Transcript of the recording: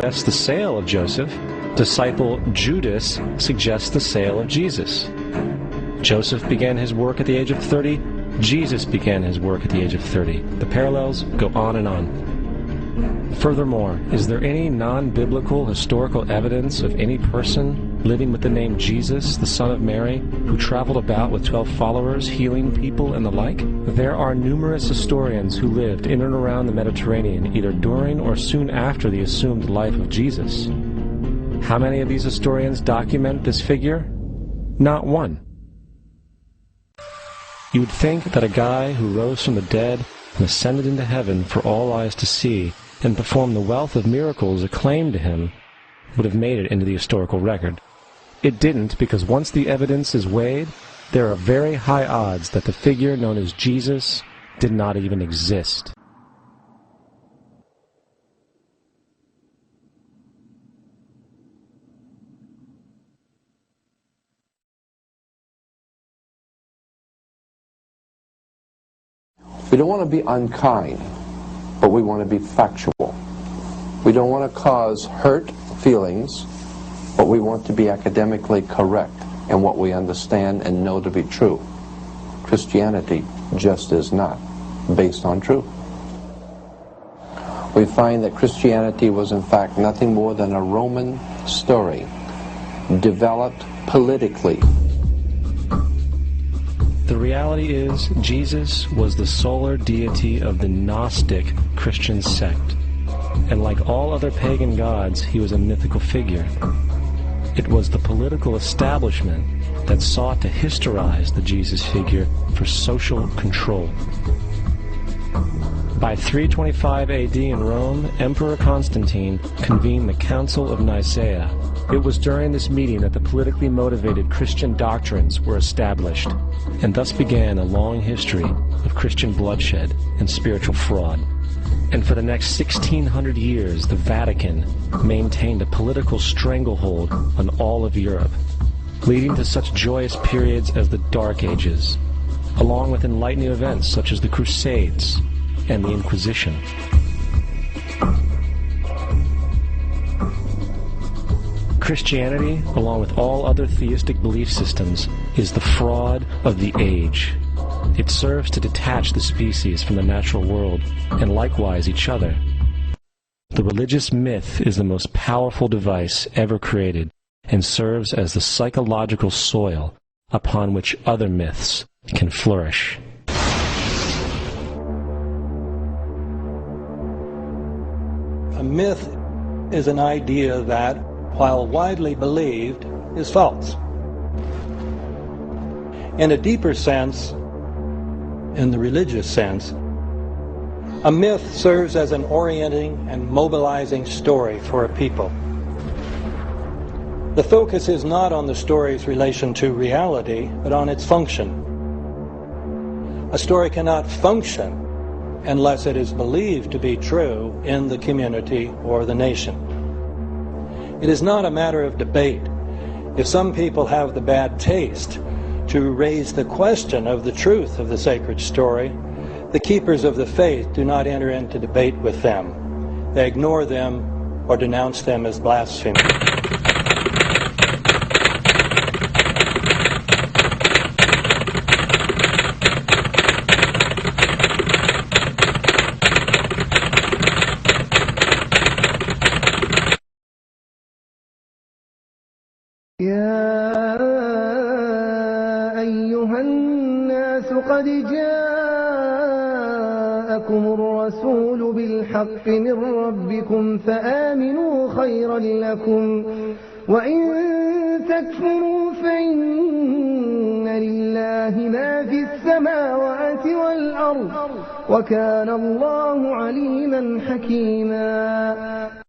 suggests the sale of Joseph. Disciple Judas suggests the sale of Jesus. Joseph began his work at the age of 30. Jesus began his work at the age of 30. The parallels go on and on. Furthermore, is there any non-biblical historical evidence of any person living with the name Jesus, the son of Mary, who traveled about with 12 followers, healing people and the like? There are numerous historians who lived in and around the Mediterranean, either during or soon after the assumed life of Jesus. How many of these historians document this figure? Not one. You would think that a guy who rose from the dead and ascended into heaven for all eyes to see and performed the wealth of miracles acclaimed to him would have made it into the historical record. It didn't, because once the evidence is weighed, there are very high odds that the figure known as Jesus did not even exist. We don't want to be unkind, but we want to be factual. We don't want to cause hurt feelings, but we want to be academically correct in what we understand and know to be true. Christianity just is not based on truth. We find that Christianity was in fact nothing more than a Roman story developed politically. The reality is, Jesus was the solar deity of the Gnostic Christian sect, and like all other pagan gods, he was a mythical figure. It was the political establishment that sought to historize the Jesus figure for social control. By 325 AD in Rome, Emperor Constantine convened the Council of Nicaea. It was during this meeting that the politically motivated Christian doctrines were established, and thus began a long history of Christian bloodshed and spiritual fraud. And for the next 1600 years, the Vatican maintained a political stranglehold on all of Europe, leading to such joyous periods as the Dark Ages, along with enlightening events such as the Crusades and the Inquisition. Christianity, along with all other theistic belief systems, is the fraud of the age. It serves to detach the species from the natural world, and likewise each other. The religious myth is the most powerful device ever created, and serves as the psychological soil upon which other myths can flourish. A myth is an idea that, while widely believed, is false. In a deeper sense, in the religious sense, a myth serves as an orienting and mobilizing story for a people. The focus is not on the story's relation to reality, but on its function. A story cannot function unless it is believed to be true in the community or the nation. It is not a matter of debate. If some people have the bad taste to raise the question of the truth of the sacred story, the keepers of the faith do not enter into debate with them. They ignore them or denounce them as blasphemy. يا أيها الناس قد جاءكم الرسول بالحق من ربكم فآمنوا خيرا لكم وإن تكفروا فإن لله ما في السماوات والأرض وكان الله عليما حكيما.